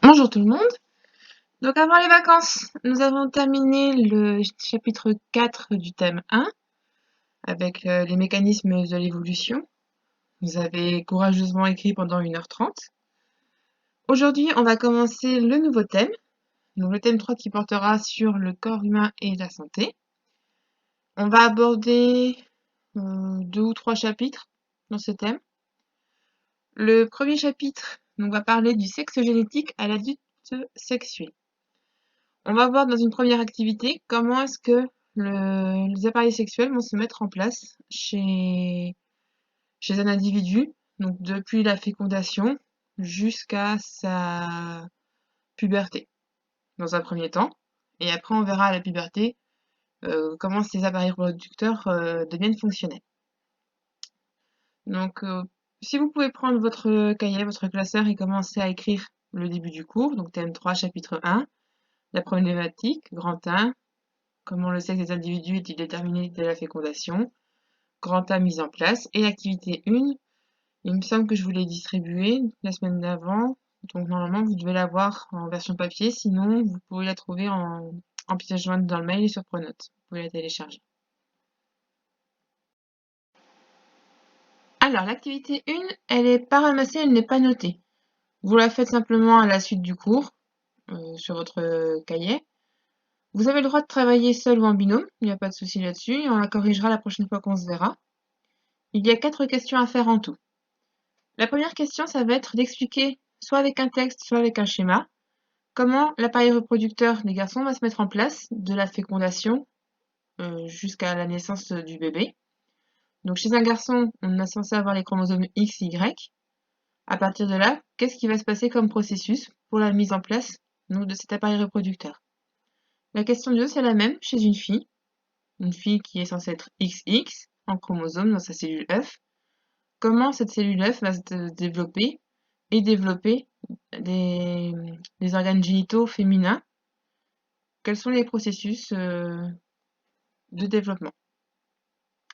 Bonjour tout le monde. Donc avant les vacances, nous avons terminé le chapitre 4 du thème 1 avec les mécanismes de l'évolution. Vous avez courageusement écrit pendant 1h30. Aujourd'hui, on va commencer le nouveau thème, donc le thème 3 qui portera sur le corps humain et la santé. On va aborder 2 ou 3 chapitres dans ce thème. Le premier chapitre va parler du sexe génétique à l'adulte sexué. On va voir dans une première activité comment est-ce que les appareils sexuels vont se mettre en place chez un individu, donc depuis la fécondation jusqu'à sa puberté, dans un premier temps. Et après, on verra à la puberté comment ces appareils reproducteurs deviennent fonctionnels. Donc, si vous pouvez prendre votre cahier, votre classeur et commencer à écrire le début du cours, donc thème 3, chapitre 1, la problématique, grand 1, comment le sexe des individus est-il déterminé dès la fécondation, grand A mise en place, et activité 1, il me semble que je vous l'ai distribuée la semaine d'avant, donc normalement vous devez l'avoir en version papier, sinon vous pouvez la trouver en pièce jointe dans le mail et sur Pronote, vous pouvez la télécharger. Alors l'activité 1, elle est pas ramassée, elle n'est pas notée. Vous la faites simplement à la suite du cours, sur votre cahier. Vous avez le droit de travailler seul ou en binôme, il n'y a pas de souci là-dessus, et on la corrigera la prochaine fois qu'on se verra. Il y a 4 questions à faire en tout. La première question, ça va être d'expliquer, soit avec un texte, soit avec un schéma, comment l'appareil reproducteur des garçons va se mettre en place de la fécondation jusqu'à la naissance du bébé. Donc chez un garçon, on est censé avoir les chromosomes X, Y. À partir de là, qu'est-ce qui va se passer comme processus pour la mise en place de cet appareil reproducteur? La question 2, c'est la même chez une fille qui est censée être XX en chromosome dans sa cellule œuf. Comment cette cellule œuf va se développer et développer des organes génitaux féminins? Quels sont les processus de développement?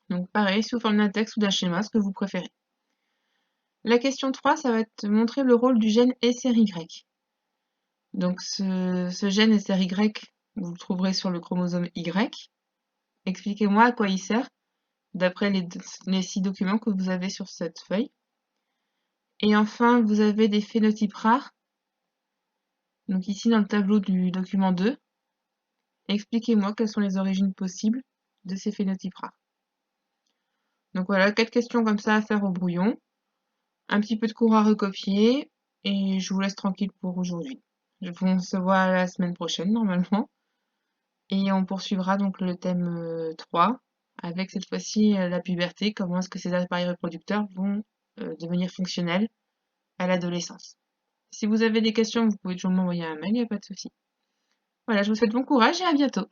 Donc pareil, sous forme d'un texte ou d'un schéma, ce que vous préférez. La question 3, ça va être montrer le rôle du gène SRY. Donc ce gène SRY, vous le trouverez sur le chromosome Y. Expliquez-moi à quoi il sert, d'après les 6 documents que vous avez sur cette feuille. Et enfin, vous avez des phénotypes rares. Donc ici, dans le tableau du document 2, expliquez-moi quelles sont les origines possibles de ces phénotypes rares. Donc voilà, 4 questions comme ça à faire au brouillon. Un petit peu de cours à recopier. Et je vous laisse tranquille pour aujourd'hui. On se voit la semaine prochaine, normalement. Et on poursuivra donc le thème 3, avec cette fois-ci la puberté. Comment est-ce que ces appareils reproducteurs vont devenir fonctionnels à l'adolescence. Si vous avez des questions, vous pouvez toujours m'envoyer un mail, il n'y a pas de souci. Voilà, je vous souhaite bon courage et à bientôt.